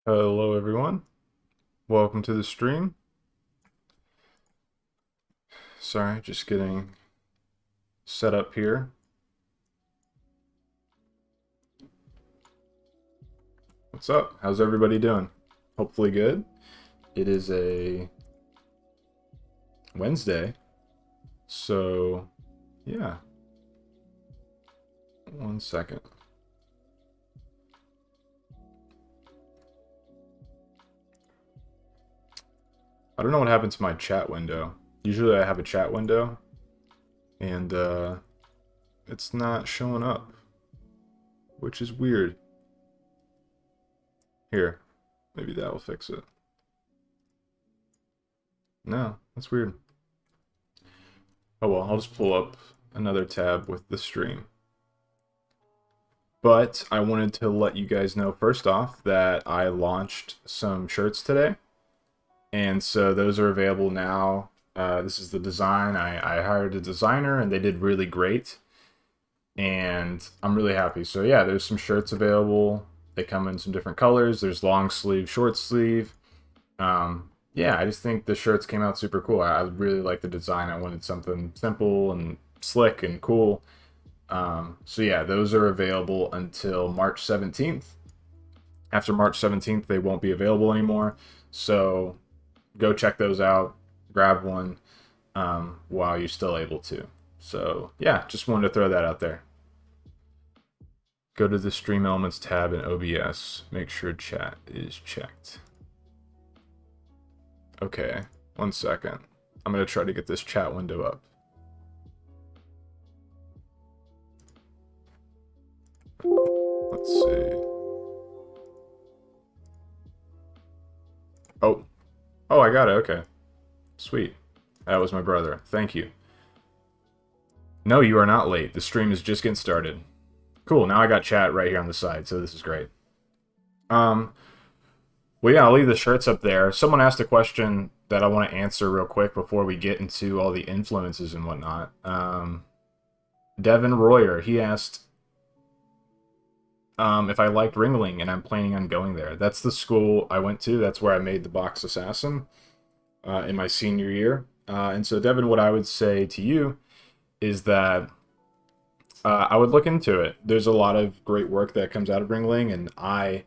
Hello everyone, welcome to the stream. Sorry, just getting set up here. What's up? How's everybody doing? Hopefully good. It is a Wednesday, so yeah. One second. I don't know what happened to my chat window. Usually I have a chat window, and it's not showing up, which is weird. Here, maybe that will fix it. No, that's weird. Oh well, I'll just pull up another tab with the stream. But I wanted to let you guys know first off that I launched some shirts today. And so those are available now. This is the design. I hired a designer and they did really great. And I'm really happy. So yeah, there's some shirts available. They come in some different colors. There's long sleeve, short sleeve. Yeah, I just think the shirts came out super cool. I really like the design. I wanted something simple and slick and cool. So yeah, those are available until March 17th. After March 17th, they won't be available anymore. So go check those out. Grab one while you're still able to. So yeah, just wanted to throw that out there. Go to the Stream Elements tab in OBS. Make sure chat is checked. Okay, one second. I'm going to try to get this chat window up. Let's see. Oh, I got it. Okay. Sweet. That was my brother. Thank you. No, you are not late. The stream is just getting started. Cool. Now I got chat right here on the side, so this is great. Well, yeah, I'll leave the shirts up there. Someone asked a question that I want to answer real quick before we get into all the influences and whatnot. Devin Royer, he asked if I liked Ringling, and I'm planning on going there. That's the school I went to. That's where I made the Box Assassin in my senior year. And so, Devin, what I would say to you is that I would look into it. There's a lot of great work that comes out of Ringling, and I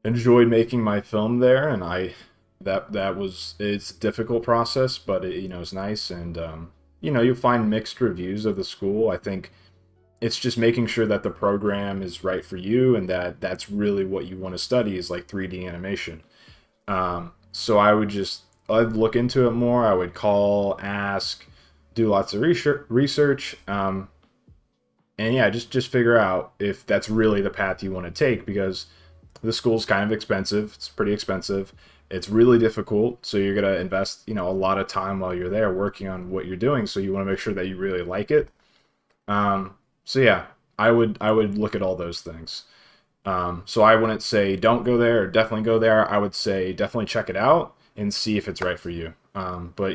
enjoyed making my film there. And it's a difficult process, but it's nice. And you'll find mixed reviews of the school. I think it's just making sure that the program is right for you and that that's really what you want to study is like 3D animation. So I'd look into it more. I would call, ask, do lots of research, and yeah, just figure out if that's really the path you want to take, because the school's kind of expensive. It's pretty expensive. It's really difficult, so you're gonna invest a lot of time while you're there working on what you're doing. So you want to make sure that you really like it. So yeah, I would look at all those things. So I wouldn't say don't go there or definitely go there. I would say definitely check it out and see if it's right for you. But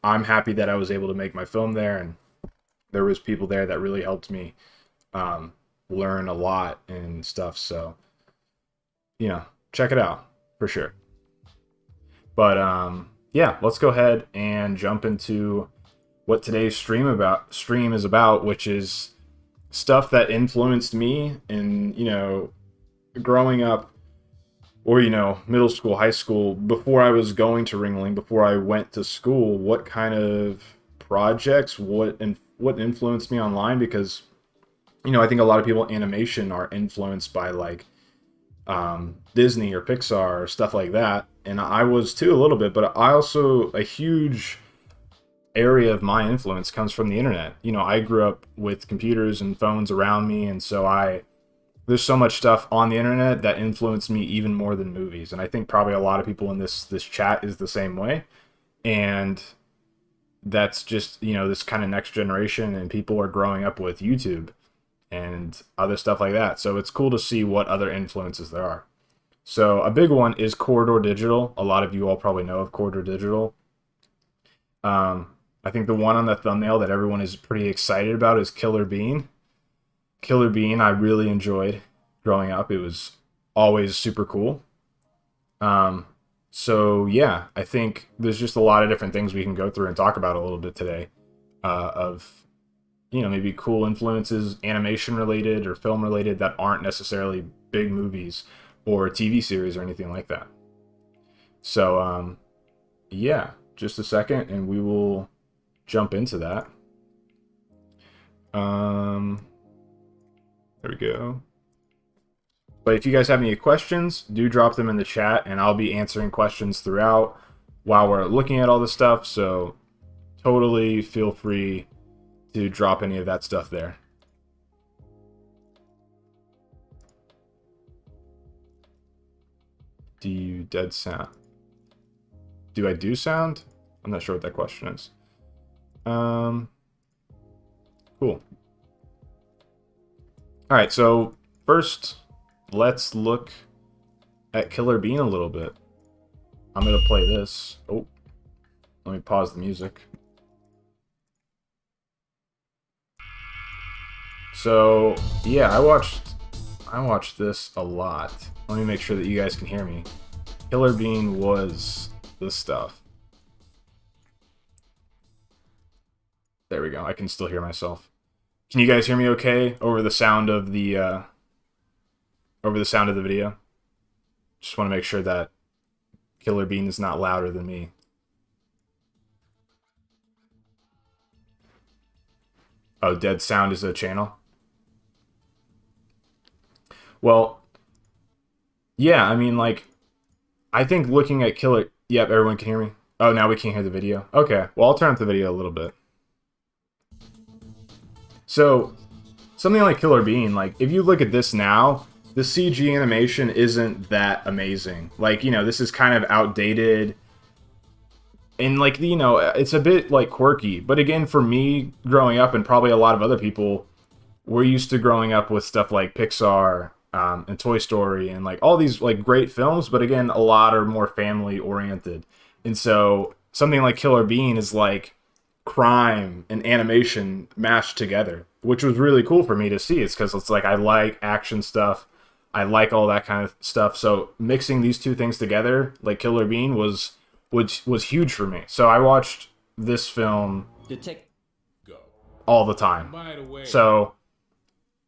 I'm happy that I was able to make my film there, and there was people there that really helped me learn a lot and stuff. So check it out for sure. But yeah, let's go ahead and jump into what today's stream is about, which is stuff that influenced me in growing up, or middle school, high school, before I was going to Ringling, before I went to school. What kind of projects, what influenced me online? Because I think a lot of people in animation are influenced by like Disney or Pixar or stuff like that, and I was too a little bit. But I also, a huge area of my influence comes from the internet. I grew up with computers and phones around me, and so there's so much stuff on the internet that influenced me even more than movies. And I think probably a lot of people in this chat is the same way. And that's just this kind of next generation, and people are growing up with YouTube and other stuff like that. So it's cool to see what other influences there are. So a big one is Corridor Digital. A lot of you all probably know of Corridor Digital. I think the one on the thumbnail that everyone is pretty excited about is Killer Bean. Killer Bean I really enjoyed growing up. It was always super cool. So yeah, I think there's just a lot of different things we can go through and talk about a little bit today, of maybe cool influences, animation related or film related, that aren't necessarily big movies or TV series or anything like that. So yeah, just a second and we will jump into that. There we go. But if you guys have any questions, do drop them in the chat, and I'll be answering questions throughout while we're looking at all this stuff. So totally feel free to drop any of that stuff there. Do you dead sound? Do I do sound? I'm not sure what that question is. Cool. All right, so first, let's look at Killer Bean a little bit. I'm gonna play this. Oh, let me pause the music. So yeah, I watched this a lot. Let me make sure that you guys can hear me. Killer Bean was this stuff. There we go. I can still hear myself. Can you guys hear me okay over the sound of the video? Just want to make sure that Killer Bean is not louder than me. Oh, dead sound is a channel? Well, yeah, I mean, like, I think looking at Killer... Yep, everyone can hear me? Oh, now we can't hear the video. Okay, well, I'll turn up the video a little bit. So, something like Killer Bean, like, if you look at this now, the CG animation isn't that amazing. Like, this is kind of outdated. And, like, it's a bit, like, quirky. But again, for me, growing up, and probably a lot of other people, we're used to growing up with stuff like Pixar, and Toy Story, and, like, all these, like, great films. But again, a lot are more family-oriented. And so, something like Killer Bean is, like, crime and animation mashed together, which was really cool for me to see. It's because it's like I like action stuff, I like all that kind of stuff. So mixing these two things together, like Killer Bean, was huge for me. So I watched this film all the time. So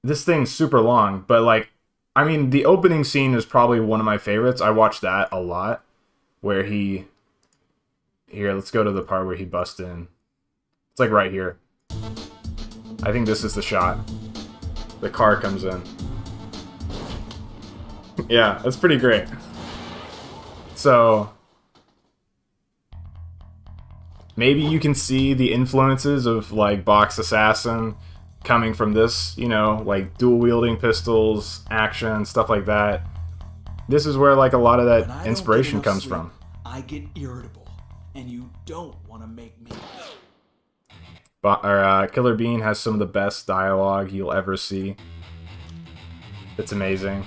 this thing's super long, but like, I mean, the opening scene is probably one of my favorites. I watched that a lot, where here, let's go to the part where he busts in. It's like right here. I think this is the shot. The car comes in. Yeah, that's pretty great. So, maybe you can see the influences of, like, Box Assassin coming from this, like dual-wielding pistols, action, stuff like that. This is where, like, a lot of that inspiration comes from. I get irritable, and you don't want to make me... Killer Bean has some of the best dialogue you'll ever see. It's amazing.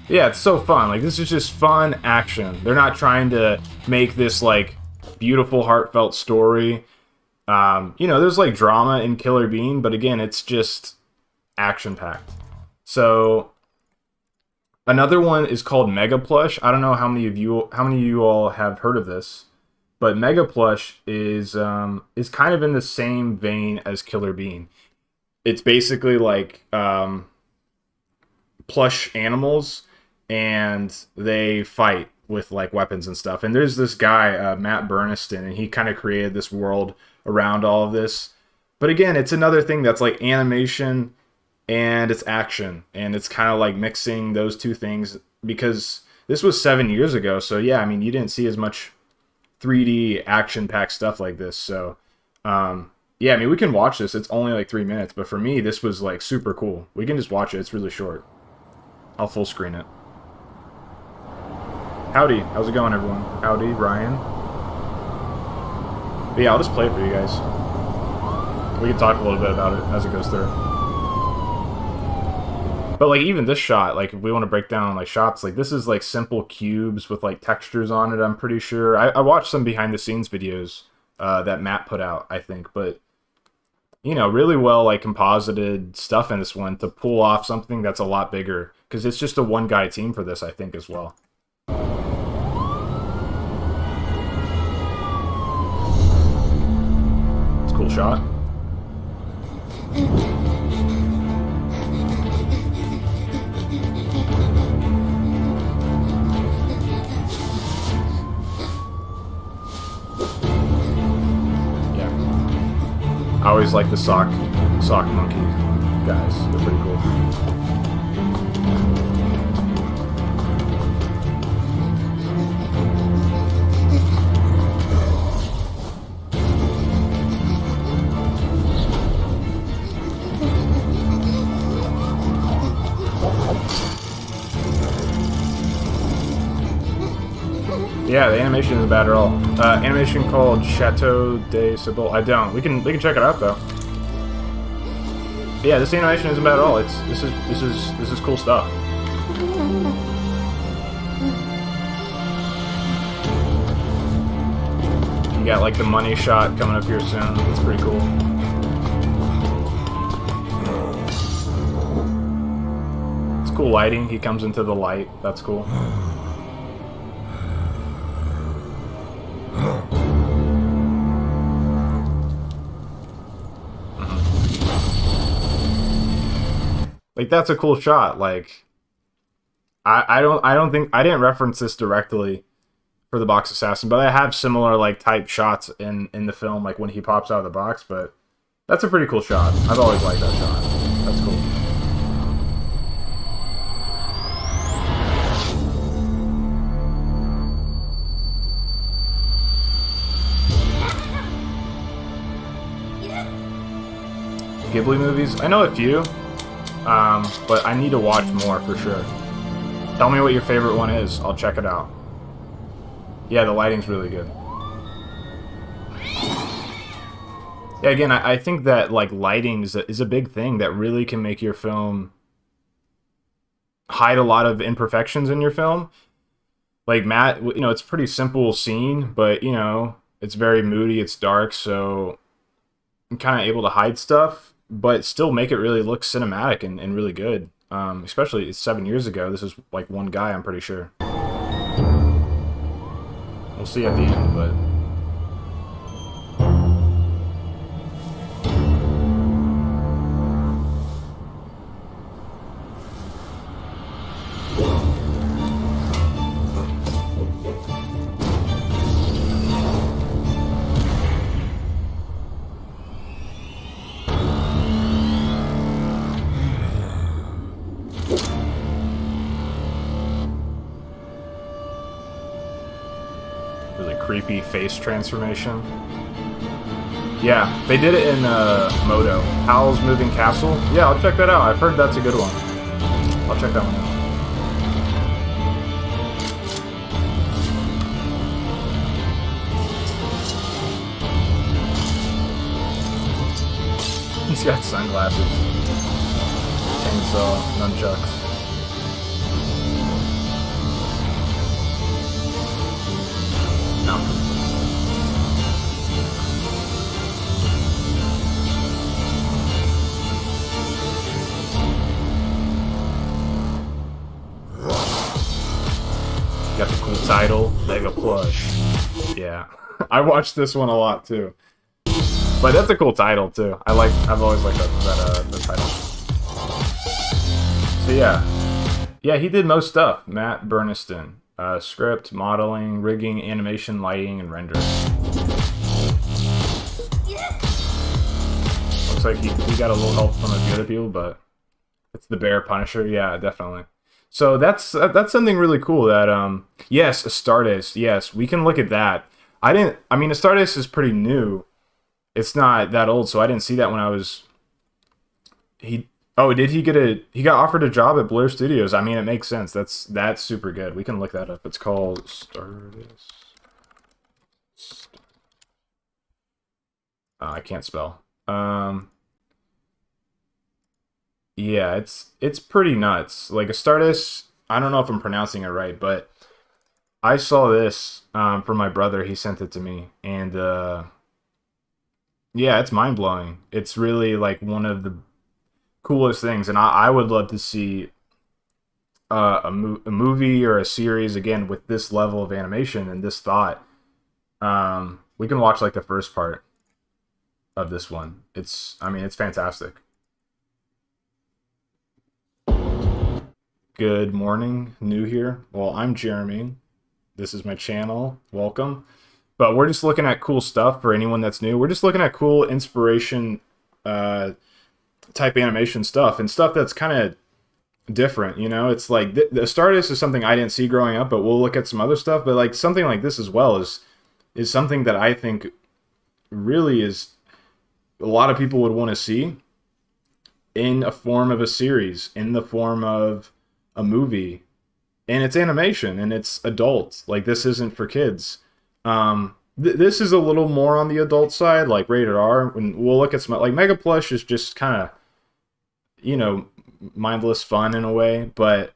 Yeah, it's so fun. Like, this is just fun action. They're not trying to make this, like, beautiful, heartfelt story. There's, like, drama in Killer Bean, but again, it's just action-packed. So, another one is called Mega Plush. I don't know how many of you all have heard of this. But Mega Plush is kind of in the same vein as Killer Bean. It's basically like plush animals, and they fight with like weapons and stuff. And there's this guy, Matt Burniston, and he kind of created this world around all of this. But again, it's another thing that's like animation and it's action, and it's kind of like mixing those two things, because this was 7 years ago. So yeah, I mean, you didn't see as much 3D action-packed stuff like this. So yeah, I mean, we can watch this. It's only like 3 minutes, but for me, this was like super cool. We can just watch it. It's really short. I'll full screen it. Howdy, how's it going, everyone? Howdy, Ryan. But yeah, I'll just play it for you guys. We can talk a little bit about it as it goes through. But like, even this shot, like, if we want to break down like shots, like, this is like simple cubes with like textures on it, I'm pretty sure. I watched some behind the scenes videos that Matt put out, I think, but really well like composited stuff in this one to pull off something that's a lot bigger, because it's just a one guy team for this, I think, as well. shot. Yeah. I always like the sock monkey guys. They're pretty cool. Yeah, the animation isn't bad at all. Animation called Chateau de Cibole. I don't. We can check it out though. Yeah, this animation isn't bad at all. This is cool stuff. You got like the money shot coming up here soon. That's pretty cool. It's cool lighting. He comes into the light. That's cool. Like, that's a cool shot. Like, I don't think I didn't reference this directly for the box assassin, but I have similar like type shots in the film, like when he pops out of the box. But that's a pretty cool shot. I've always liked that shot. That's cool. Ghibli movies? I know a few. But I need to watch more for sure. Tell me what your favorite one is. I'll check it out. Yeah, the lighting's really good. Yeah, again, I think that like lighting is a big thing that really can make your film hide a lot of imperfections in your film. Like Matt, you know, it's a pretty simple scene, but you know, it's very moody, it's dark, so I'm kind of able to hide stuff, but still make it really look cinematic and really good. Especially it's 7 years ago. This is like one guy, I'm pretty sure. We'll see at the end, but creepy face transformation. Yeah, they did it in Moto. Howl's Moving Castle. Yeah, I'll check that out. I've heard that's a good one. I'll check that one out. He's got sunglasses. Chainsaw, nunchucks. No. Got the cool title, Mega Plush. Yeah, I watched this one a lot too. But that's a cool title too. I've always liked the title. So yeah, he did most stuff. Matt Burniston. Script, modeling, rigging, animation, lighting, and rendering. Looks like he got a little help from a few other people, but it's the Bear Punisher. Yeah, definitely. So that's something really cool. That yes, a Stardust. Yes, we can look at that. I mean, a Stardust is pretty new. It's not that old, so I didn't see that when I was. Oh, did he he got offered a job at Blur Studios. I mean, it makes sense. That's super good. We can look that up. It's called Stardust. I can't spell. Yeah, it's pretty nuts. Like a Stardust, I don't know if I'm pronouncing it right, but I saw this from my brother. He sent it to me, and yeah, it's mind-blowing. It's really like one of the coolest things, and I would love to see a movie or a series again with this level of animation and this thought. We can watch like the first part. of this one. I mean, it's fantastic. Good morning, new here. Well, I'm Jeremy. This is my channel. Welcome. But we're just looking at cool stuff for anyone that's new. We're just looking at cool inspiration type animation stuff and stuff that's kind of different, you know? It's like the Stardust is something I didn't see growing up, but we'll look at some other stuff. But like something like this as well is something that I think really is a lot of people would want to see in a form of a series, in the form of a movie, and it's animation and it's adult. Like this isn't for kids. This is a little more on the adult side, like rated R. And we'll look at some like Mega Plush is just kind of, you know, mindless fun in a way. But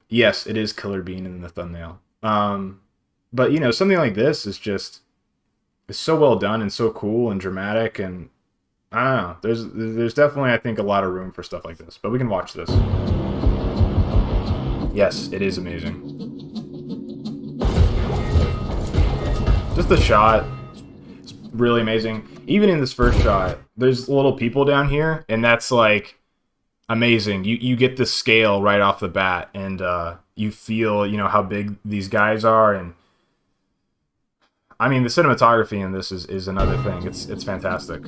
yes, it is Killer Bean in the thumbnail. But you know, something like this is just it's so well done and so cool and dramatic, and I don't know. There's definitely I think a lot of room for stuff like this. But we can watch this. Yes, it is amazing. Just the shot is really amazing. Even in this first shot, there's little people down here, and that's like amazing. You get the scale right off the bat, and you feel, you know, how big these guys are. And I mean, the cinematography in this is another thing. It's fantastic.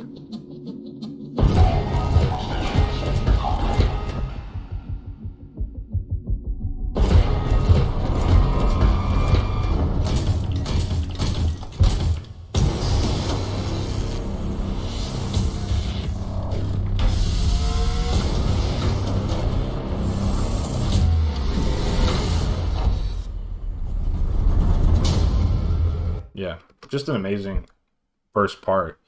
Yeah, just an amazing first part.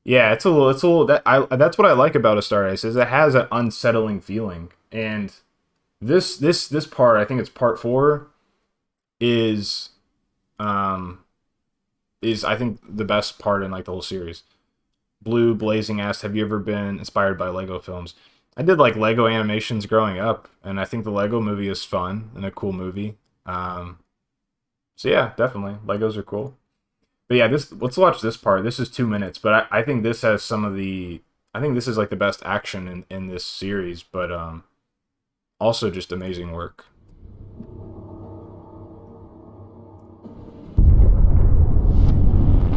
Yeah, it's a little that's what I like about A Stardust is it has an unsettling feeling. And this part, I think it's part 4, is I think the best part in like the whole series. Blue Blazing asked, "Have you ever been inspired by Lego films?" I did like Lego animations growing up, and I think the Lego movie is fun and a cool movie. So yeah, definitely. Legos are cool. But yeah, let's watch this part. This is 2 minutes, but I think this has some of the I think this is like the best action in this series, but also just amazing work.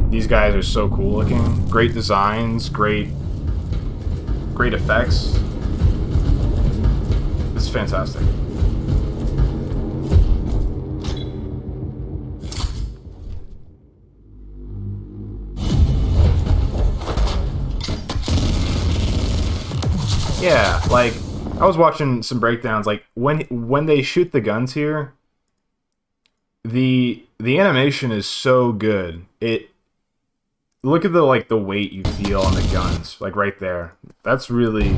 These guys are so cool looking. Great designs, great effects. It's fantastic. Yeah, like I was watching some breakdowns. Like when they shoot the guns here, the animation is so good. Look at the weight you feel on the guns, like right there. That's really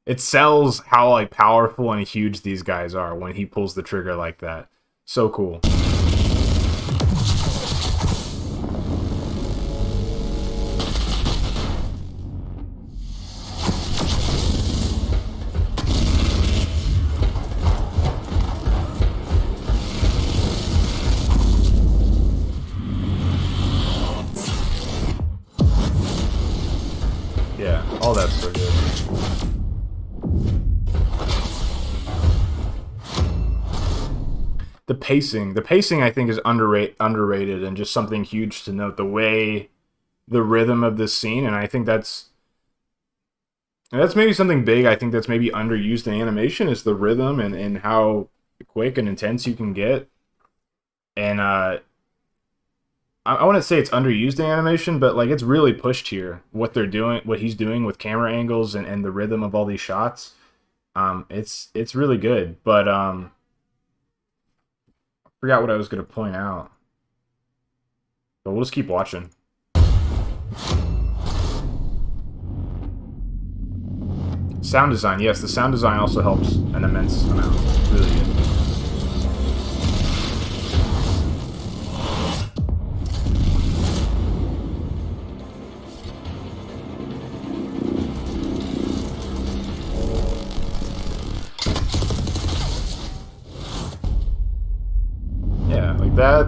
it sells how like powerful and huge these guys are when he pulls the trigger like that. So cool. Yeah, all that's so good. The pacing I think is underrated and just something huge to note. The rhythm of this scene, and I think that's maybe something big. I think that's maybe underused in animation is the rhythm and how quick and intense you can get. And I wouldn't say it's underused in animation, but like it's really pushed here. What he's doing with camera angles and the rhythm of all these shots, it's really good. But I forgot what I was gonna point out. But we'll just keep watching. Sound design, yes, the sound design also helps an immense amount. It's really good. Yeah, like that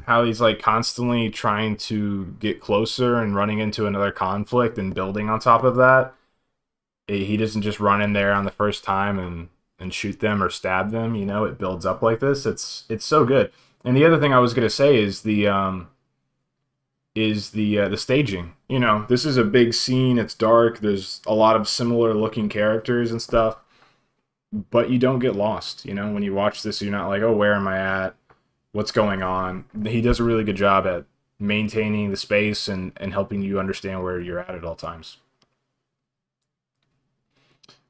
how he's like constantly trying to get closer and running into another conflict and building on top of that. He doesn't just run in there on the first time and shoot them or stab them. You know, it builds up like this. It's so good. And the other thing I was gonna say is the staging. You know, this is a big scene. It's dark. There's a lot of similar looking characters and stuff, but you don't get lost. You know, when you watch this, you're not like, oh, where am I at? What's going on? He does a really good job at maintaining the space and helping you understand where you're at all times.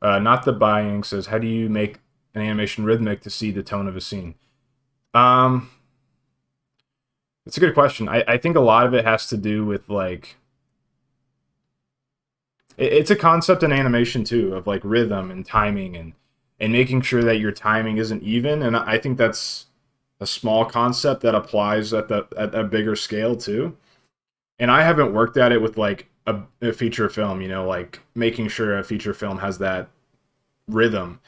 Not the buying says, how do you make an animation rhythmic to see the tone of a scene? Um, it's a good question. I think a lot of it has to do with like it's a concept in animation too of like rhythm and timing and making sure that your timing isn't even. And I think that's a small concept that applies at a bigger scale too. And I haven't worked at it with like a feature film, you know, like making sure a feature film has that rhythm.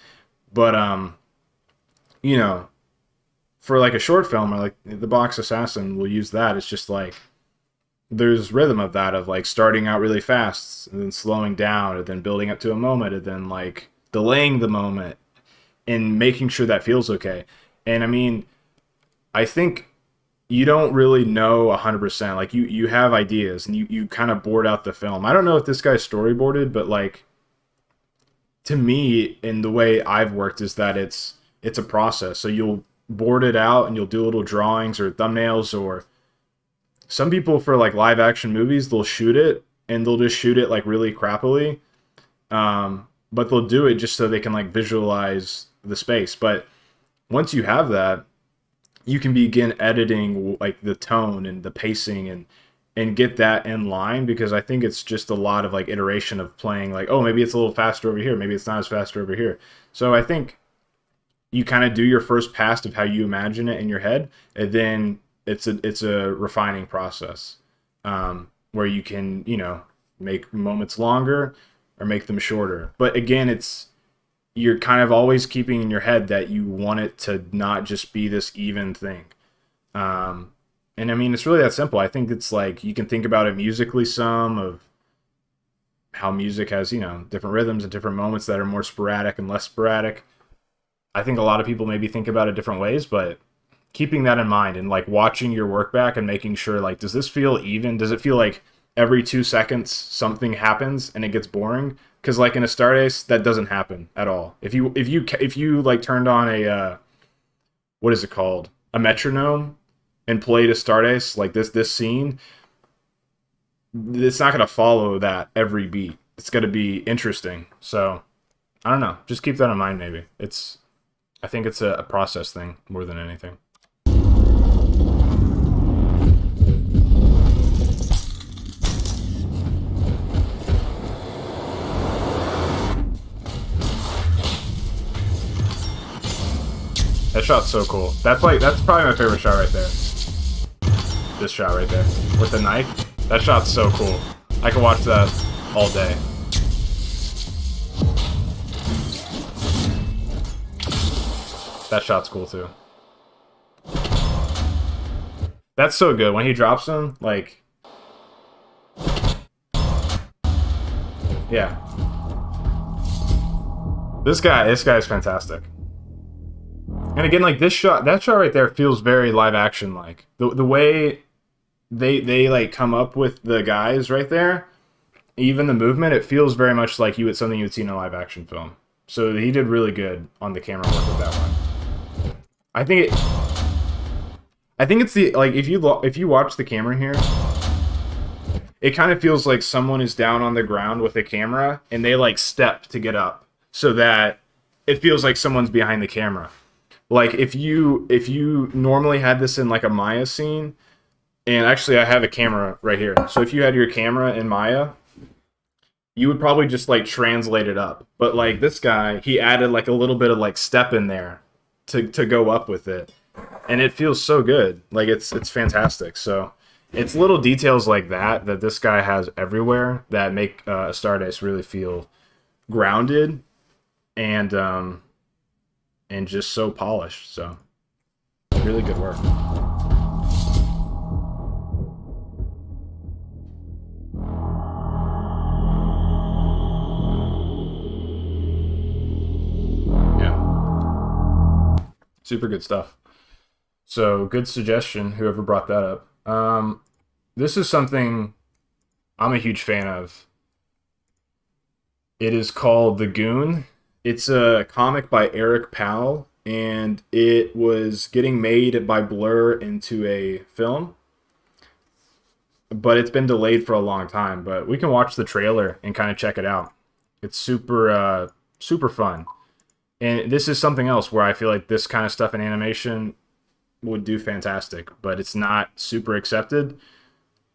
But you know, for like a short film or like the Box Assassin, we'll use that. It's just like there's rhythm of that of like starting out really fast and then slowing down and then building up to a moment and then like delaying the moment and making sure that feels okay. And I mean, I think you don't really know 100%. Like you have ideas and you kind of board out the film. I don't know if this guy's storyboarded, but like to me, in the way I've worked is that it's a process. So you'll board it out and you'll do little drawings or thumbnails, or some people for like live action movies, they'll shoot it and they'll just shoot it like really crappily. But they'll do it just so they can like visualize the space. But once you have that, you can begin editing like the tone and the pacing and get that in line, because I think it's just a lot of like iteration of playing like, oh, maybe it's a little faster over here, maybe it's not as faster over here. So I think you kind of do your first pass of how you imagine it in your head, and then it's a refining process, where you can, you know, make moments longer or make them shorter. But again, you're kind of always keeping in your head that you want it to not just be this even thing. And I mean, it's really that simple. I think it's like you can think about it musically some of how music has, you know, different rhythms and different moments that are more sporadic and less sporadic. I think a lot of people maybe think about it different ways, but keeping that in mind and like watching your work back and making sure like, does this feel even? Does it feel like every 2 seconds something happens and it gets boring? Because like in a Stardust, that doesn't happen at all. If you like turned on a what is it called, a metronome, and played a Stardust like this scene, it's not gonna follow that every beat. It's gonna be interesting. So I don't know. Just keep that in mind. Maybe I think it's a process thing more than anything. That shot's so cool. That's probably my favorite shot right there. This shot right there with the knife. That shot's so cool. I could watch that all day. That shot's cool too. That's so good when he drops him. Like, yeah. This guy is fantastic. And again, like that shot right there feels very live action like. The way they like come up with the guys right there, even the movement, it feels very much like something you would see in a live action film. So he did really good on the camera work with that one. I think it's the like if you watch the camera here, it kind of feels like someone is down on the ground with a camera and they like step to get up, so that it feels like someone's behind the camera. Like if you normally had this in like a Maya scene, and actually I have a camera right here. So if you had your camera in Maya, you would probably just like translate it up. But like this guy, he added like a little bit of like step in there to go up with it. And it feels so good. Like it's fantastic. So it's little details like that this guy has everywhere that make a Stardust really feel grounded and just so polished. So really good work. Super good stuff. So good suggestion, whoever brought that up. This is something I'm a huge fan of. It is called The Goon. It's a comic by Eric Powell, and it was getting made by Blur into a film, but it's been delayed for a long time. But we can watch the trailer and kind of check it out. It's super fun. And this is something else where I feel like this kind of stuff in animation would do fantastic, but it's not super accepted.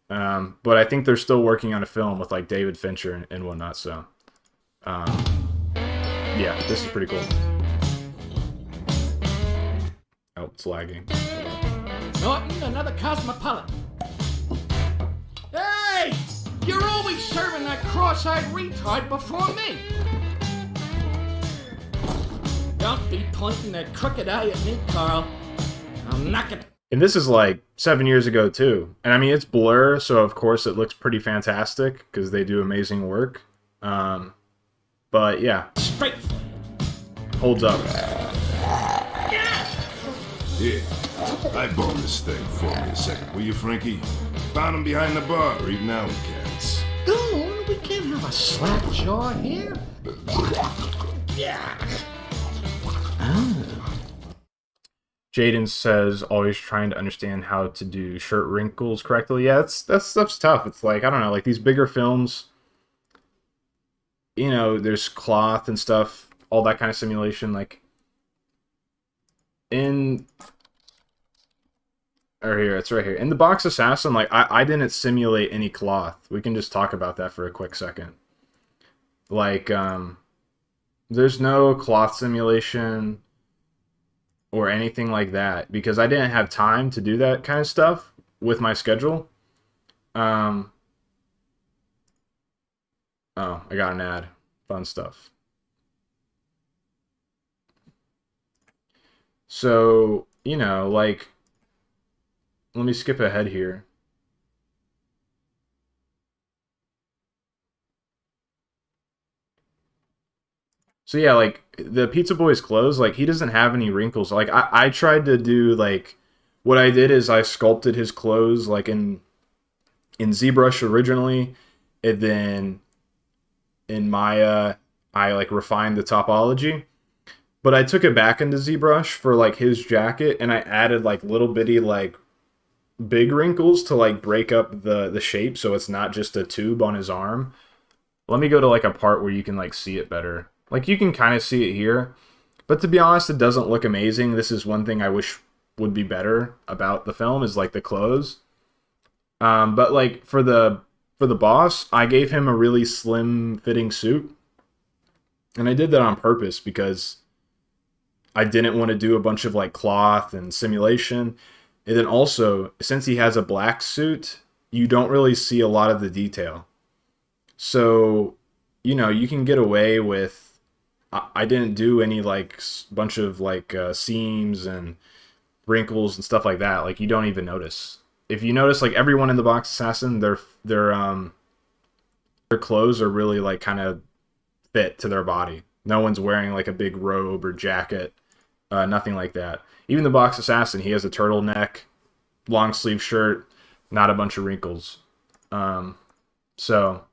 But I think they're still working on a film with like David Fincher and whatnot. So, yeah, this is pretty cool. Oh, it's lagging. Norton, another cosmopolitan. Hey! You're always serving that cross-eyed retard before me. Don't be pointing that crooked eye at me, Carl. I'll knock it. And this is like 7 years ago too. And I mean, it's Blur, so of course it looks pretty fantastic because they do amazing work. But yeah, Straight. holds up. Here, I bought this thing for me a second, will you, Frankie? Found him behind the bar, eating alley cats. Goon, we can't have a slap jaw here. Yeah. Jaden says, always trying to understand how to do shirt wrinkles correctly. Yeah, that stuff's tough. It's like, I don't know, like these bigger films, you know, there's cloth and stuff, all that kind of simulation. Like, it's right here. In the Box Assassin, like, I didn't simulate any cloth. We can just talk about that for a quick second. Like, there's no cloth simulation or anything like that because I didn't have time to do that kind of stuff with my schedule. Oh, I got an ad. Fun stuff. So, you know, like, let me skip ahead here. So yeah, like the Pizza Boy's clothes, like he doesn't have any wrinkles. Like I tried to do like what I did is I sculpted his clothes like in ZBrush originally, and then in Maya I like refined the topology. But I took it back into ZBrush for like his jacket, and I added like little bitty like big wrinkles to like break up the shape so it's not just a tube on his arm. Let me go to like a part where you can like see it better. Like you can kind of see it here, but to be honest, it doesn't look amazing. This is one thing I wish would be better about the film is like the clothes. But like for the boss, I gave him a really slim fitting suit, and I did that on purpose because I didn't want to do a bunch of like cloth and simulation. And then also, since he has a black suit, you don't really see a lot of the detail. So, you know, you can get away with, I didn't do any like bunch of like seams and wrinkles and stuff like that. Like you don't even notice. If you notice, like everyone in the Box Assassin, their clothes are really like kind of fit to their body. No one's wearing like a big robe or jacket, nothing like that. Even the Box Assassin, he has a turtleneck, long sleeve shirt, not a bunch of wrinkles. So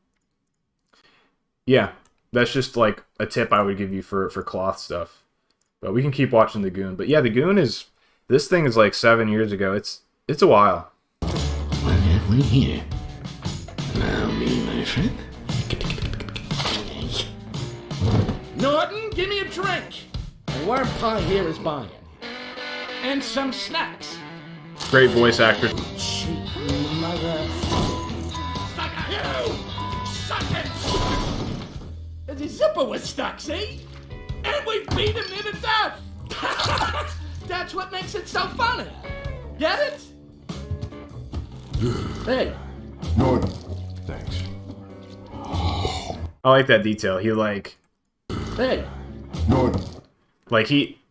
yeah, that's just like a tip I would give you for cloth stuff. But we can keep watching the Goon. But yeah, the Goon is, this thing is like 7 years ago. It's a while. What have we here? Allow me, my friend. Norton, give me a drink. The worm pie here is buying. And some snacks. Great voice actor. Cheap mother. You! Suck it! The zipper was stuck, see? And we beat him near to death! That's what makes it so funny. Get it? Hey. Norton, thanks. I like that detail. He like, Hey. Norton. like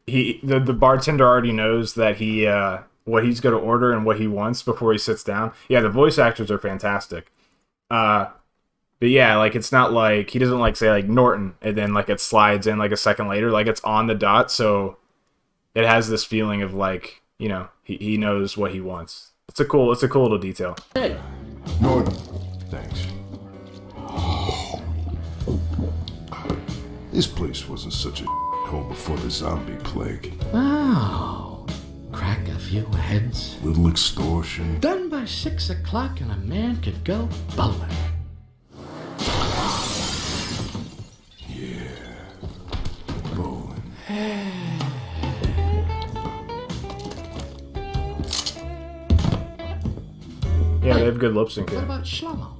the bartender already knows that he what he's going to order and what he wants before he sits down. Yeah, the voice actors are fantastic. But yeah, like it's not like he doesn't like say like Norton and then like it slides in like a second later. Like it's on the dot, so it has this feeling of like, you know, he knows what he wants. It's a cool little detail. Hey, Norton, thanks. This place wasn't such a hole before the zombie plague. oh, crack a few heads. Little extortion. Done by 6 o'clock and a man could go bowling. Bowling. Yeah, they have good lip sync What here. about Shlomo?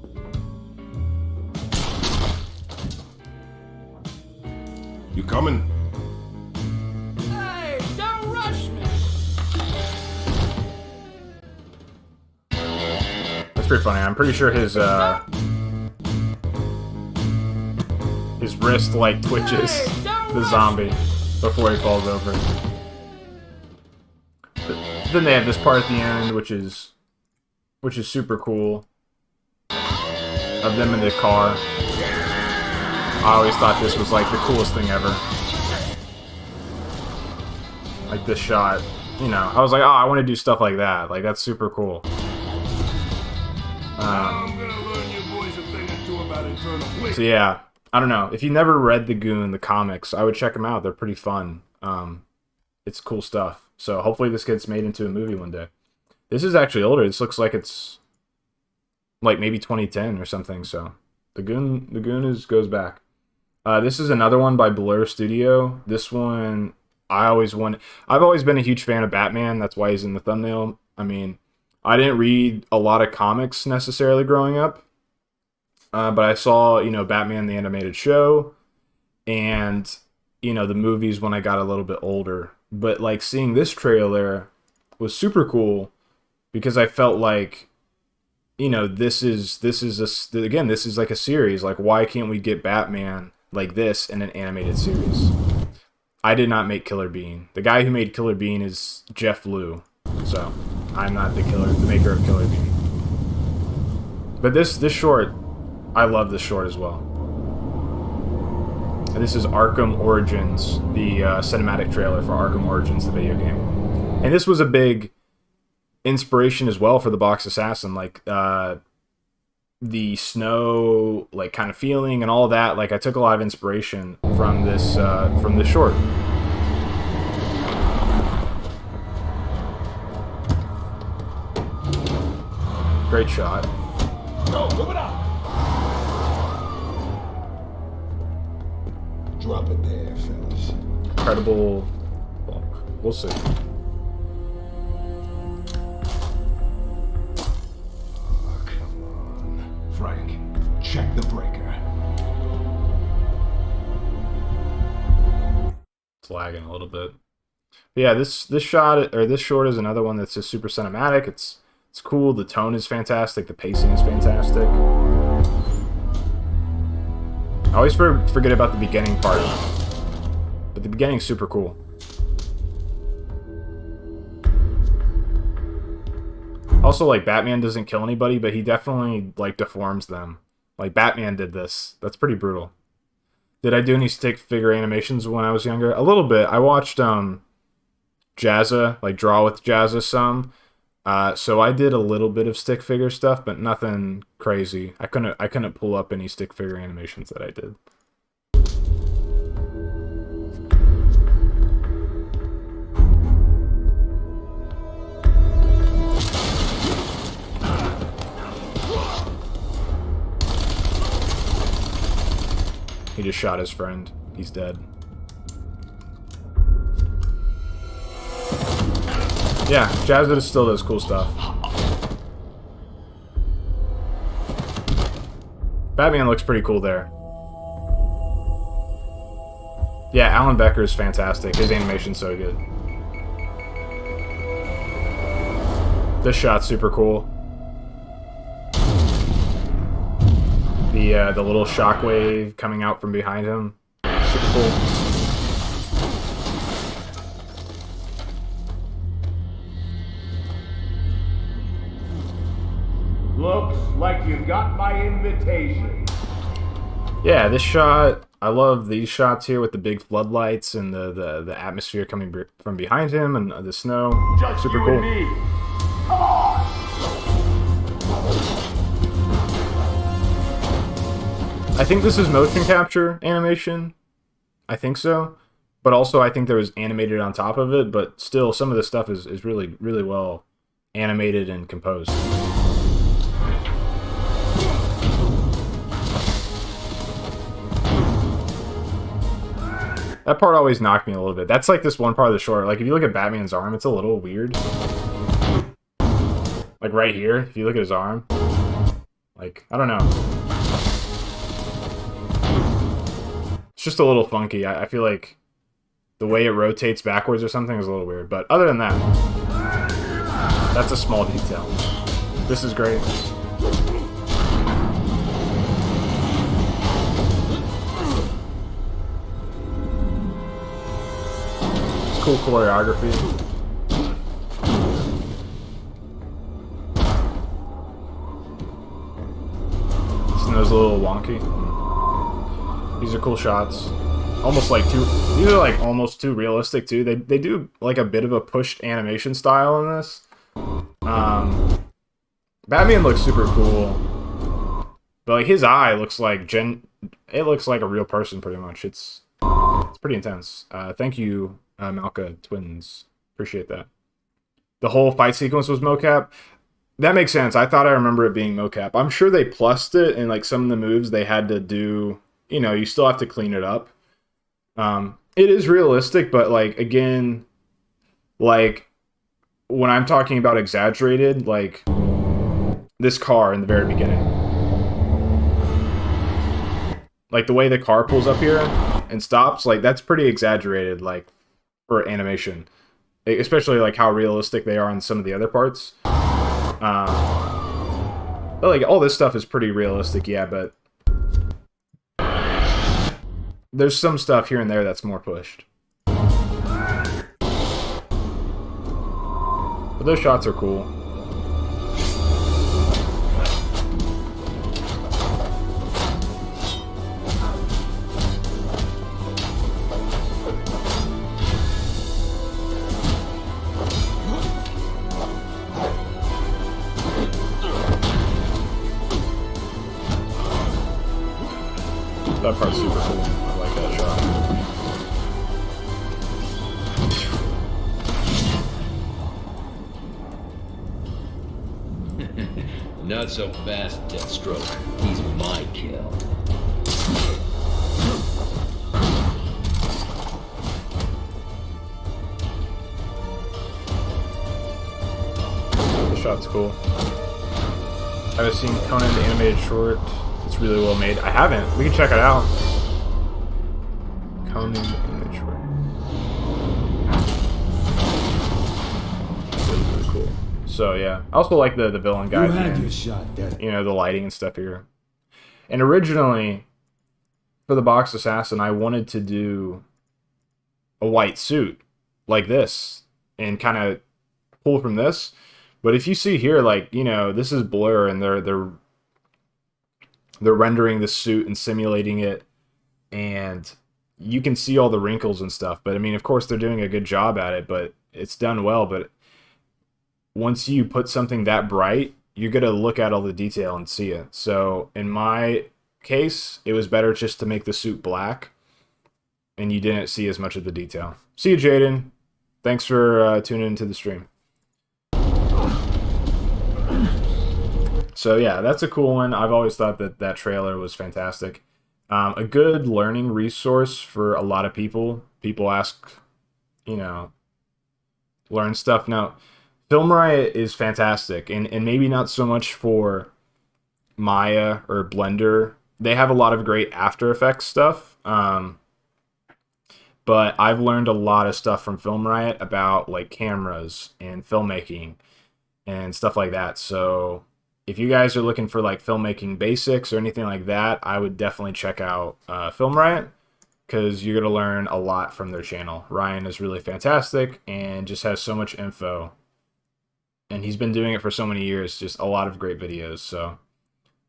You coming? Hey, don't rush me. That's pretty funny. I'm pretty sure his wrist like twitches Hey, don't the rush zombie before he falls over. Then they have this part at the end, which is super cool, of them in the car. I always thought this was like the coolest thing ever. Like this shot, you know. I was like, oh, I want to do stuff like that. Like that's super cool. I'm gonna learn you boys a thing or two about internal bliss. So yeah, I don't know. If you never read the Goon, the comics, I would check them out. They're pretty fun. It's cool stuff. So hopefully this gets made into a movie one day. This is actually older. This looks like it's like maybe 2010 or something. So the Goon goes back. This is another one by Blur Studio. This one I've always been a huge fan of Batman. That's why he's in the thumbnail. I mean, I didn't read a lot of comics necessarily growing up. But I saw, you know, Batman the animated show and, you know, the movies when I got a little bit older. But like seeing this trailer was super cool because I felt like, you know, this is like a series. Like, why can't we get Batman like this in an animated series? I did not make Killer Bean. The guy who made Killer Bean is Jeff Liu. So I'm not the maker of Killer Bean. But this short, I love this short as well. And this is Arkham Origins, the cinematic trailer for Arkham Origins, the video game. And this was a big inspiration as well for the Box Assassin, like the snow, like kind of feeling and all that. Like I took a lot of inspiration from this short. Great shot. Go, move it up. Drop it there, fellas. Incredible. Well, we'll see. Oh, come on. Frank, check the breaker. It's lagging a little bit. But yeah, this shot or this short is another one that's just super cinematic. It's cool. The tone is fantastic. The pacing is fantastic. I always forget about the beginning part, but the beginning's super cool. Also, like, Batman doesn't kill anybody, but he definitely, like, deforms them. Like, Batman did this. That's pretty brutal. Did I do any stick figure animations when I was younger? A little bit. I watched Jazza, like, Draw with Jazza some. So I did a little bit of stick figure stuff, but nothing crazy. I couldn't pull up any stick figure animations that I did. He just shot his friend. He's dead. Yeah, Jazza still does cool stuff. Batman looks pretty cool there. Yeah, Alan Becker is fantastic. His animation's so good. This shot's super cool. The little shockwave coming out from behind him. Super cool. Looks like you got my invitation. Yeah, this shot, I love these shots here with the big floodlights and the atmosphere coming from behind him and the snow. Just Super you cool. and me. Come on! I think this is motion capture animation. I think so. But also I think there was animated on top of it, but still some of the stuff is really, really well animated and composed. That part always knocked me a little bit. That's like this one part of the short. Like if you look at Batman's arm, it's a little weird. Like right here, if you look at his arm. Like, I don't know. It's just a little funky. I feel like the way it rotates backwards or something is a little weird. But other than that, that's a small detail. This is great. It's cool choreography. Snow's a little wonky. These are cool shots. Almost like these are like almost too realistic too. They do like a bit of a pushed animation style in this. Batman looks super cool. But like his eye looks like it looks like a real person pretty much. It's pretty intense. Thank you, Malka Twins. Appreciate that. The whole fight sequence was mocap. That makes sense. I thought I remember it being mocap. I'm sure they plussed it, and like some of the moves they had to do, you know, you still have to clean it up. It is realistic, but like again, like when I'm talking about exaggerated, like this car in the very beginning. Like the way the car pulls up here and stops, like that's pretty exaggerated, like for animation. Especially like how realistic they are on some of the other parts. But like all this stuff is pretty realistic, yeah, but there's some stuff here and there that's more pushed. But those shots are cool. That part's super cool. I like that shot. Not so fast, Deathstroke. He's my kill. The shot's cool. I haven't seen Conan the animated short. It's really well made. I haven't. We can check it out. Conan the animated short. Really, really cool. So yeah, I also like the villain guy. You had your shot, Death. You know, the lighting and stuff here. And originally, for the box assassin, I wanted to do a white suit like this and kind of pull from this. But if you see here, like, you know, this is Blur, and they're rendering the suit and simulating it, and you can see all the wrinkles and stuff. But I mean, of course, they're doing a good job at it, but it's done well. But once you put something that bright, you're going to look at all the detail and see it. So in my case, it was better just to make the suit black, and you didn't see as much of the detail. See you, Jaden. Thanks for tuning into the stream. So yeah, that's a cool one. I've always thought that trailer was fantastic. A good learning resource for a lot of people. People ask, you know, learn stuff. Now, Film Riot is fantastic, and maybe not so much for Maya or Blender. They have a lot of great After Effects stuff. But I've learned a lot of stuff from Film Riot about like cameras and filmmaking and stuff like that. So if you guys are looking for like filmmaking basics or anything like that, I would definitely check out Film Riot, because you're going to learn a lot from their channel. Ryan is really fantastic and just has so much info. And he's been doing it for so many years, just a lot of great videos. So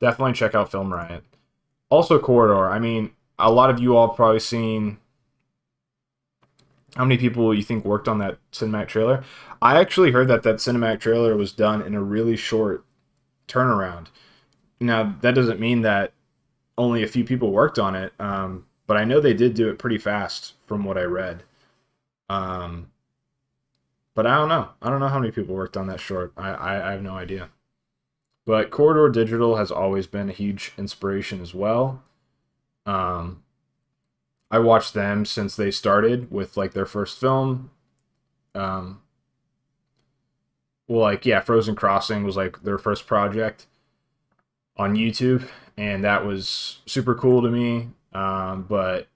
definitely check out Film Riot. Also Corridor. I mean, a lot of you all probably seen. How many people you think worked on that cinematic trailer? I actually heard that that cinematic trailer was done in a really short turnaround. Now, that doesn't mean that only a few people worked on it, but I know they did do it pretty fast from what I read. Um, but I don't know. I don't know how many people worked on that short. I have no idea. But Corridor Digital has always been a huge inspiration as well. Um, I watched them since they started with like their first film. Um, well, like yeah, Frozen Crossing was like their first project on YouTube, and that was super cool to me. But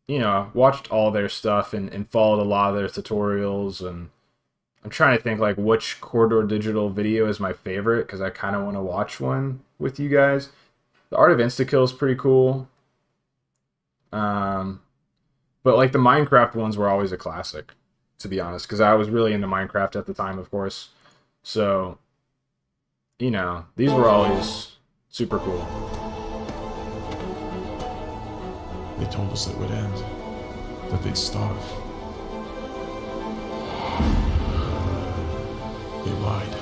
you know, watched all their stuff and followed a lot of their tutorials, and I'm trying to think like which Corridor Digital video is my favorite because I kind of want to watch one with you guys. The Art of Instakill is pretty cool. Um, but like the Minecraft ones were always a classic, to be honest, because I was really into Minecraft at the time, of course. So, you know, these were always super cool. They told us it would end. That they'd starve. They lied.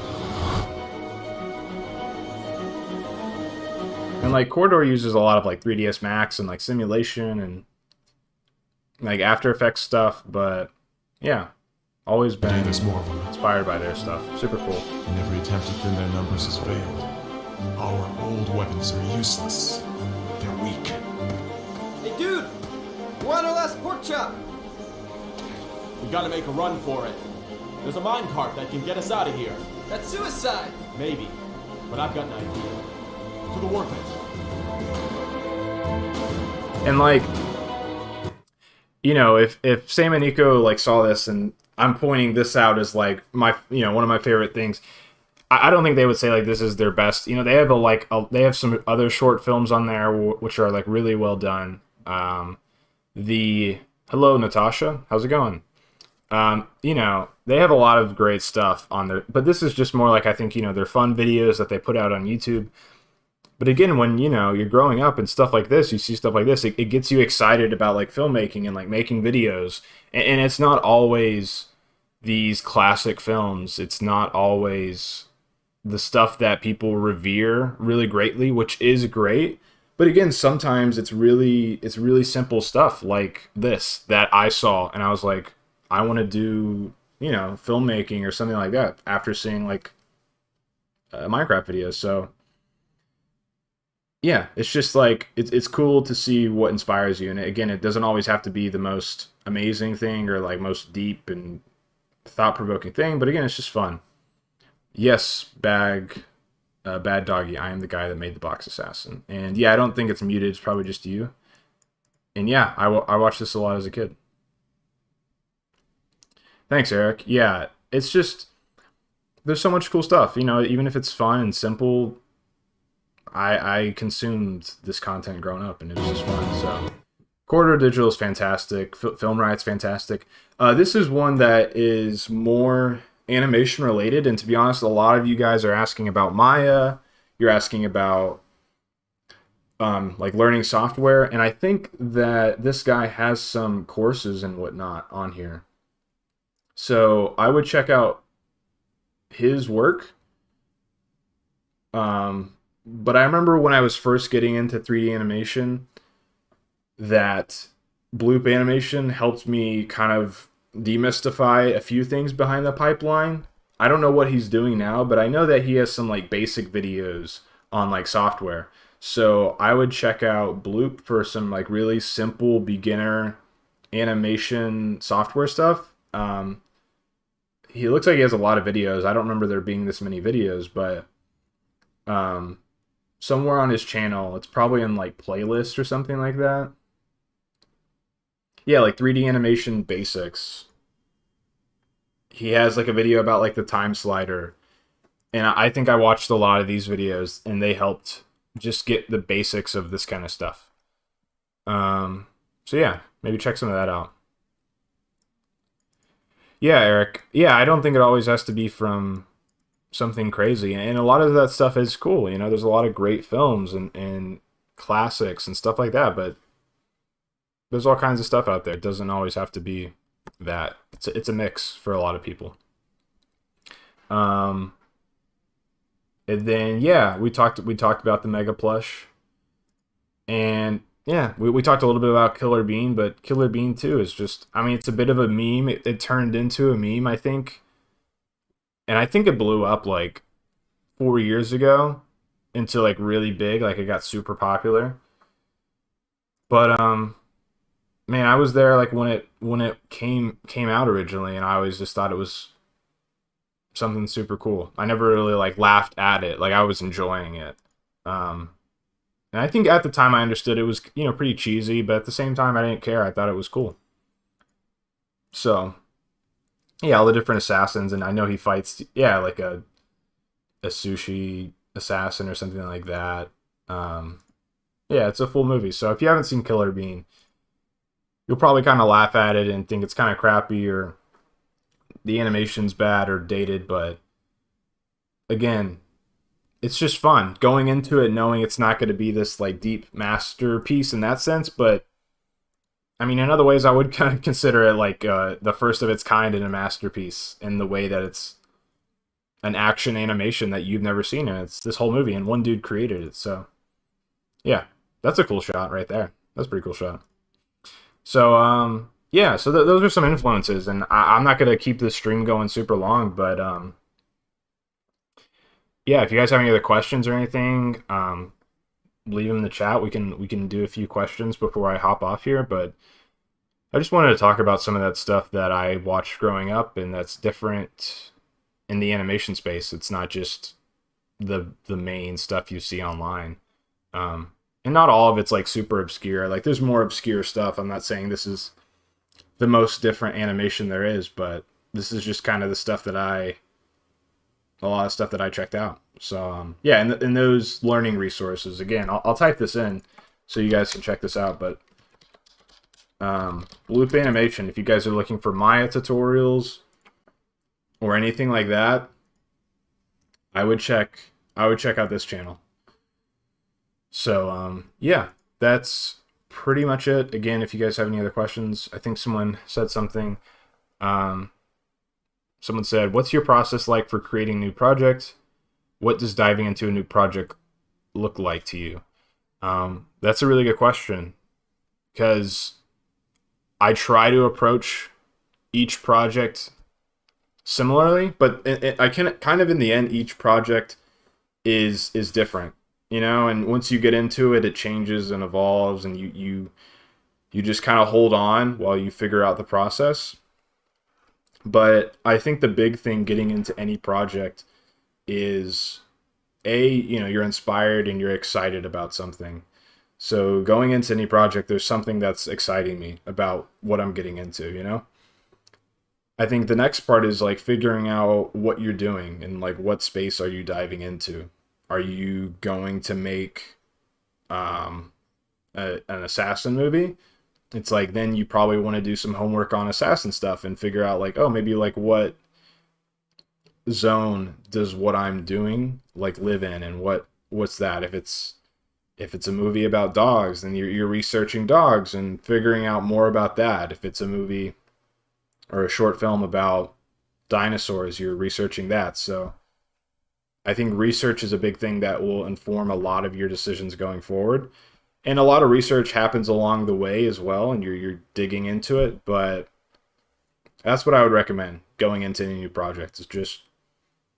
And like Corridor uses a lot of like 3ds Max and like simulation and like After Effects stuff, but yeah, always Today been there's more of them, inspired by their stuff. Super cool. and every attempt to thin their numbers has failed. Our old weapons are useless. They're weak. Hey, dude! Want our last pork chop? We gotta make a run for it. There's a minecart that can get us out of here. That's suicide! Maybe. But I've got an idea. To the workers. And like, you know, if Sam and Nico like saw this, and I'm pointing this out as like my, you know, one of my favorite things, I don't think they would say like this is their best. You know, they have they have some other short films on there which are like really well done. The Hello Natasha, how's it going? You know, they have a lot of great stuff on there, but this is just more like, I think, you know, they're fun videos that they put out on YouTube. But again, when, you know, you're growing up and stuff like this, you see stuff like this, it gets you excited about like filmmaking and like making videos. And it's not always these classic films. It's not always the stuff that people revere really greatly, which is great. But again, sometimes it's really simple stuff like this that I saw, and I was like, I want to do, you know, filmmaking or something like that after seeing like Minecraft videos. So yeah, it's just like it's cool to see what inspires you. And again, it doesn't always have to be the most amazing thing or like most deep and thought-provoking thing, but again, it's just fun. Yes, bad doggy, I am the guy that made the box assassin. And yeah, I don't think it's muted, it's probably just you. And yeah, I watched this a lot as a kid. Thanks, Eric. Yeah, it's just, there's so much cool stuff, you know, even if it's fun and simple. I consumed this content growing up, and it was just fun. So Corridor Digital is fantastic. Film Riot's fantastic. This is one that is more animation related, and to be honest, a lot of you guys are asking about Maya. You're asking about like learning software, and I think that this guy has some courses and whatnot on here. So I would check out his work. But I remember when I was first getting into 3D animation that bloop animation helped me kind of demystify a few things behind the pipeline. I don't know what he's doing now, but I know that he has some like basic videos on like software. So I would check out Bloop for some like really simple beginner animation software stuff. He looks like he has a lot of videos. I don't remember there being this many videos, but somewhere on his channel, it's probably in like playlist or something like that. Yeah, like 3D animation basics. He has like a video about like the time slider. And I think I watched a lot of these videos, and they helped just get the basics of this kind of stuff. So yeah, maybe check some of that out. Yeah, Eric. Yeah, I don't think it always has to be from something crazy, and a lot of that stuff is cool. You know, there's a lot of great films and classics and stuff like that, but there's all kinds of stuff out there. It doesn't always have to be that. It's a mix for a lot of people. And then yeah, we talked about the Mega Plush, and yeah, we talked a little bit about Killer Bean, but Killer Bean 2 is just, I mean, it's a bit of a meme. It turned into a meme, I think, and I think it blew up like 4 years ago into like really big, like it got super popular. But man, I was there like when it came out originally, and I always just thought it was something super cool. I never really like laughed at it. Like I was enjoying it. And I think at the time I understood it was, you know, pretty cheesy, but at the same time I didn't care. I thought it was cool. So, yeah, all the different assassins, and I know he fights, yeah, like a sushi assassin or something like that. Yeah, it's a full movie. So if you haven't seen Killer Bean, you'll probably kind of laugh at it and think it's kind of crappy or the animation's bad or dated, but again, it's just fun going into it knowing it's not going to be this like deep masterpiece in that sense. But I mean, in other ways, I would kind of consider it like the first of its kind in a masterpiece in the way that it's an action animation that you've never seen, and it's this whole movie, and one dude created it. So yeah, that's a cool shot right there. That's a pretty cool shot. So yeah, so those are some influences, and I'm not gonna keep this stream going super long, but yeah, if you guys have any other questions or anything, leave them in the chat. We can do a few questions before I hop off here, but I just wanted to talk about some of that stuff that I watched growing up, and that's different in the animation space. It's not just the main stuff you see online. And not all of it's like super obscure. Like there's more obscure stuff. I'm not saying this is the most different animation there is, but this is just kind of the stuff that a lot of stuff that I checked out. So yeah, and those learning resources, again, I'll type this in so you guys can check this out. But Loop Animation, if you guys are looking for Maya tutorials or anything like that, I would check out this channel. So yeah, that's pretty much it. Again, if you guys have any other questions, I think someone said something. Someone said, what's your process like for creating a new project? What does diving into a new project look like to you? That's a really good question, because I try to approach each project similarly, but I can kind of, in the end, each project is different, you know, and once you get into it, it changes and evolves, and you just kind of hold on while you figure out the process. But I think the big thing getting into any project is, you know, you're inspired and you're excited about something. So going into any project, there's something that's exciting me about what I'm getting into, you know? I think the next part is like figuring out what you're doing and like what space are you diving into. Are you going to make an assassin movie? It's like, then you probably want to do some homework on assassin stuff and figure out like, oh, maybe like what zone does what I'm doing like live in, and what's that? If it's a movie about dogs, then you're researching dogs and figuring out more about that. If it's a movie or a short film about dinosaurs, you're researching that. So I think research is a big thing that will inform a lot of your decisions going forward. And a lot of research happens along the way as well, and you're digging into it. But that's what I would recommend going into any new project, is just,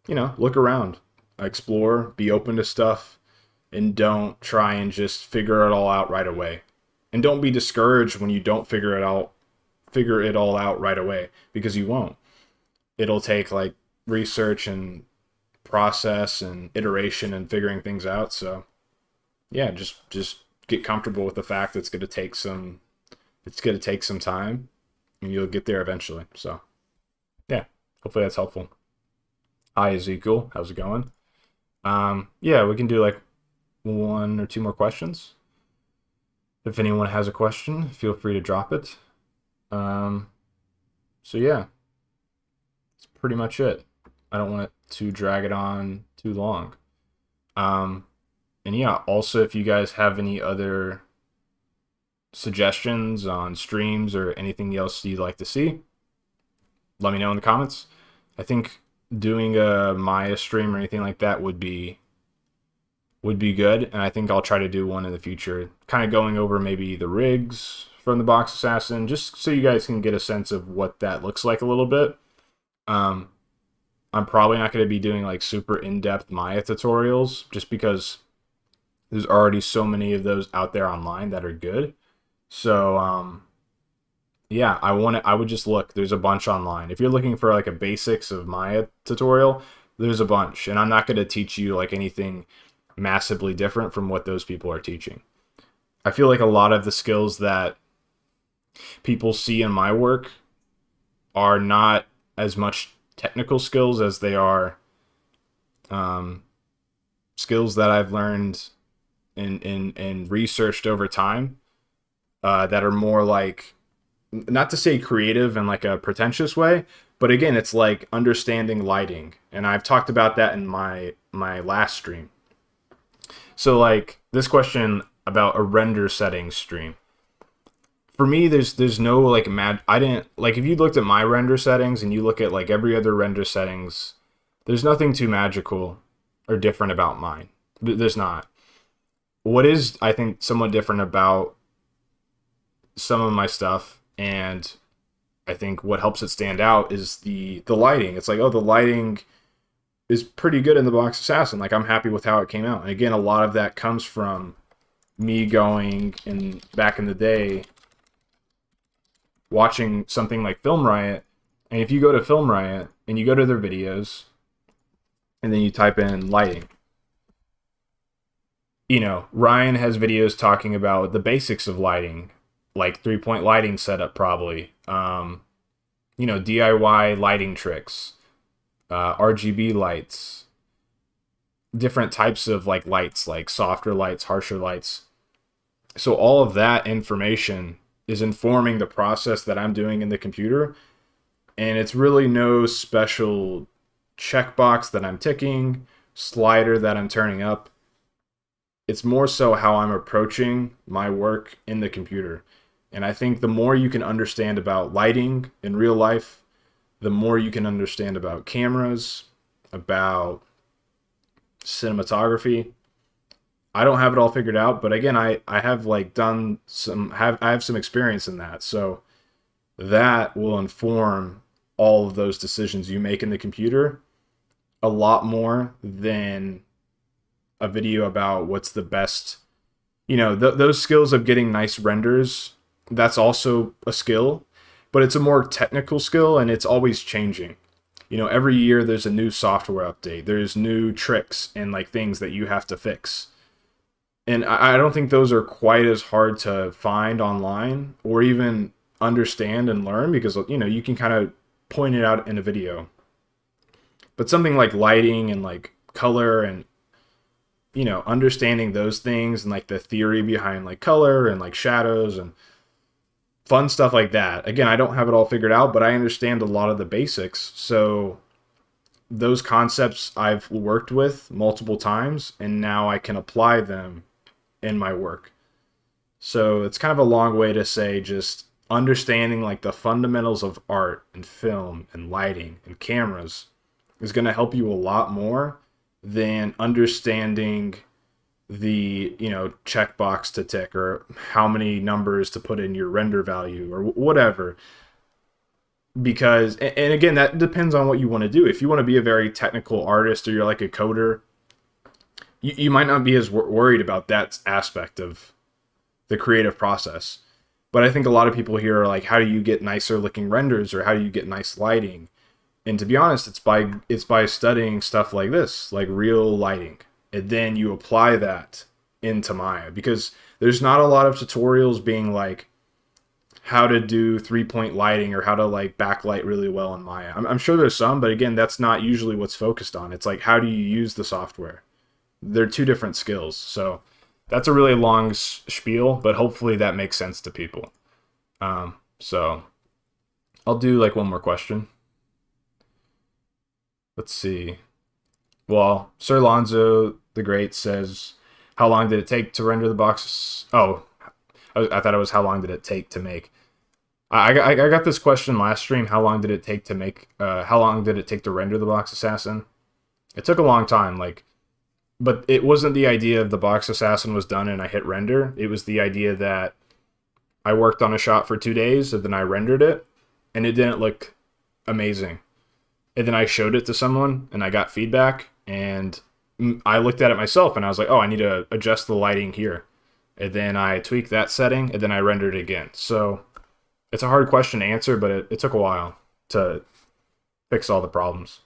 you know, look around, explore, be open to stuff, and don't try and just figure it all out right away. And don't be discouraged when you don't figure it all out right away, because you won't. It'll take like research and process and iteration and figuring things out. So yeah, just get comfortable with the fact that it's going to take some time, and you'll get there eventually. So yeah, hopefully that's helpful. Hi Ezekiel, how's it going? Yeah, we can do like one or two more questions. If anyone has a question, feel free to drop it. So yeah, that's pretty much it. I don't want it to drag it on too long. And yeah, also if you guys have any other suggestions on streams or anything else you'd like to see, let me know in the comments. I think doing a Maya stream or anything like that would be good, and I think I'll try to do one in the future, kind of going over maybe the rigs from the Box Assassin, just so you guys can get a sense of what that looks like a little bit. I'm probably not going to be doing like super in-depth Maya tutorials, just because there's already so many of those out there online that are good. So yeah, I would just look. There's a bunch online. If you're looking for like a basics of Maya tutorial, there's a bunch, and I'm not going to teach you like anything massively different from what those people are teaching. I feel like a lot of the skills that people see in my work are not as much technical skills as they are skills that I've learned and researched over time, that are more like, not to say creative in like a pretentious way, but again, it's like understanding lighting, and I've talked about that in my last stream. So like this question about a render settings stream, for me, there's no like I didn't like, if you looked at my render settings and you look at like every other render settings, there's nothing too magical or different about mine. There's not. What is, I think, somewhat different about some of my stuff, and I think what helps it stand out, is the lighting. It's like, oh, the lighting is pretty good in the Box Assassin. Like, I'm happy with how it came out. And again, a lot of that comes from me going and back in the day watching something like Film Riot. And if you go to Film Riot and you go to their videos and then you type in lighting, you know, Ryan has videos talking about the basics of lighting, like 3-point lighting setup, probably, you know, DIY lighting tricks, RGB lights, different types of like lights, like softer lights, harsher lights. So all of that information is informing the process that I'm doing in the computer, and it's really no special checkbox that I'm ticking, slider that I'm turning up. It's more so how I'm approaching my work in the computer. And I think the more you can understand about lighting in real life, the more you can understand about cameras, about cinematography. I don't have it all figured out, but again, I have like done some, I have some experience in that. So that will inform all of those decisions you make in the computer a lot more than a video about what's the best, you know, those skills of getting nice renders. That's also a skill, but it's a more technical skill, and it's always changing. You know, every year there's a new software update. There's new tricks and like things that you have to fix. And I don't think those are quite as hard to find online or even understand and learn, because, you know, you can kind of point it out in a video. But something like lighting and like color and, you know, understanding those things and like the theory behind like color and like shadows and fun stuff like that. Again, I don't have it all figured out, but I understand a lot of the basics. So those concepts I've worked with multiple times, and now I can apply them in my work. So it's kind of a long way to say just understanding like the fundamentals of art and film and lighting and cameras is going to help you a lot more than understanding the, you know, checkbox to tick or how many numbers to put in your render value or whatever. Because, and again, that depends on what you want to do. If you want to be a very technical artist, or you're like a coder, you might not be as worried about that aspect of the creative process. But I think a lot of people here are like, how do you get nicer looking renders, or how do you get nice lighting? And to be honest, it's by studying stuff like this, like real lighting. And then you apply that into Maya, because there's not a lot of tutorials being like how to do 3-point lighting or how to like backlight really well in Maya. I'm sure there's some, but again, that's not usually what's focused on. It's like, how do you use the software? They're two different skills. So that's a really long spiel, but hopefully that makes sense to people. So I'll do like one more question. Let's see. Well, Sir Lonzo the Great says, how long did it take to render the box? Oh, I thought it was how long did it take to make. I got this question last stream. How long did it take to make? How long did it take to render the Box Assassin? It took a long time. Like, but it wasn't the idea of the Box Assassin was done and I hit render. It was the idea that I worked on a shot for 2 days and then I rendered it, and it didn't look amazing. And then I showed it to someone and I got feedback, and I looked at it myself and I was like, oh, I need to adjust the lighting here. And then I tweaked that setting and then I rendered it again. So it's a hard question to answer, but it took a while to fix all the problems.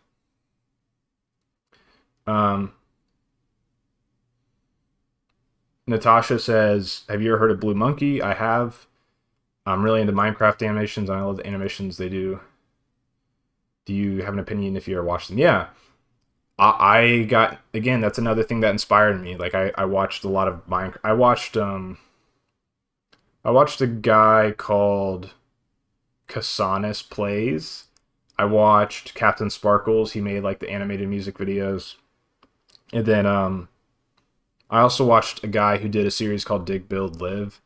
Natasha says, have you ever heard of Blue Monkey? I have. I'm really into Minecraft animations. I love the animations they do. Do you have an opinion if you ever watched them? Yeah. I got, again, that's another thing that inspired me. Like, I watched a lot of Minecraft. I watched a guy called Kasanis Plays. I watched Captain Sparkles. He made, like, the animated music videos. And then, I also watched a guy who did a series called Dig, Build, Live.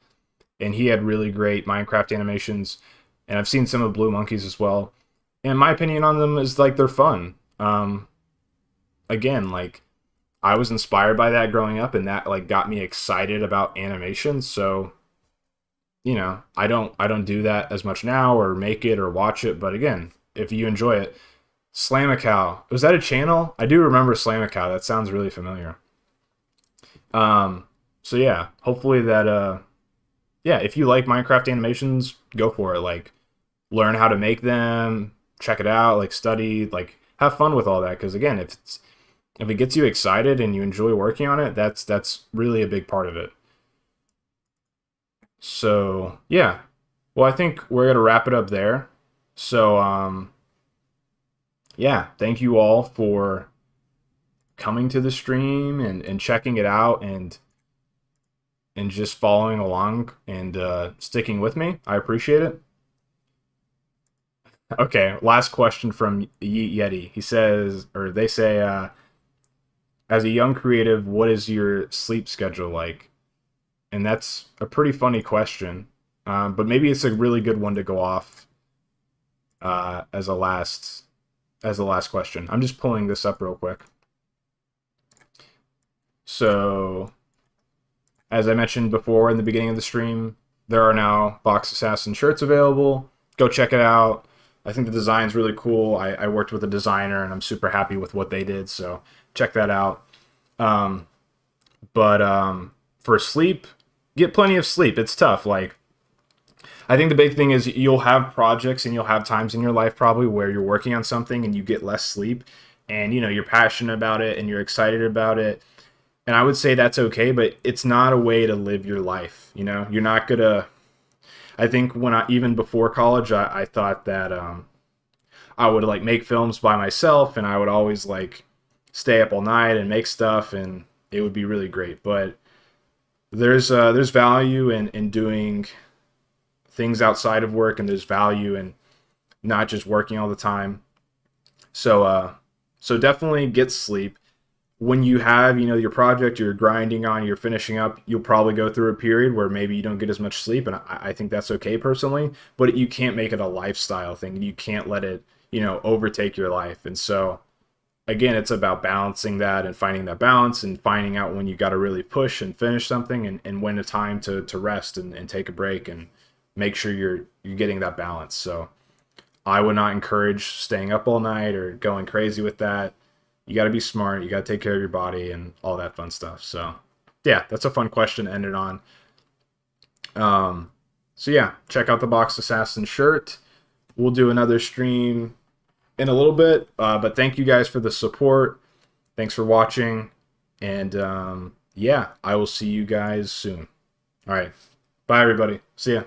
And he had really great Minecraft animations. And I've seen some of Blue Monkeys as well. And my opinion on them is, like, they're fun. Again, like, I was inspired by that growing up, and that, like, got me excited about animation. So, you know, I don't do that as much now or make it or watch it. But again, if you enjoy it, Slam a Cow. Was that a channel? I do remember Slam a Cow. That sounds really familiar. So yeah, hopefully that, yeah, if you like Minecraft animations, go for it. Like, learn how to make them, check it out, like, study, like, have fun with all that. Because again, if it gets you excited and you enjoy working on it, that's really a big part of it. So yeah, well, I think we're gonna wrap it up there. So yeah, thank you all for coming to the stream and checking it out and just following along and sticking with me. I appreciate it. Okay, last question from Yeet Yeti. He says, or they say, as a young creative, what is your sleep schedule like? And that's a pretty funny question, but maybe it's a really good one to go off as a last question. I'm just pulling this up real quick. So, as I mentioned before in the beginning of the stream, there are now Box Assassin shirts available. Go check it out. I think the design's really cool. I worked with a designer, and I'm super happy with what they did, so check that out. For sleep, get plenty of sleep. It's tough. Like, I think the big thing is you'll have projects and you'll have times in your life probably where you're working on something and you get less sleep, and, you know, you're passionate about it and you're excited about it. And I would say that's okay, but it's not a way to live your life. You know, you're not gonna, I think even before college, I thought that I would, like, make films by myself, and I would always, like, stay up all night and make stuff, and it would be really great. But there's value in doing things outside of work, and there's value in not just working all the time. So definitely get sleep. When you have, you know, your project you're grinding on, you're finishing up, you'll probably go through a period where maybe you don't get as much sleep, and I think that's okay personally, but you can't make it a lifestyle thing. You can't let it, you know, overtake your life. And so, again, it's about balancing that and finding that balance and finding out when you got to really push and finish something, and when it's time to rest and take a break and make sure you're getting that balance. So I would not encourage staying up all night or going crazy with that. You got to be smart. You got to take care of your body and all that fun stuff. So yeah, that's a fun question to end it on. So yeah, check out the Box Assassin shirt. We'll do another stream in a little bit, but thank you guys for the support. Thanks for watching, and yeah, I will see you guys soon. All right, bye everybody. See ya.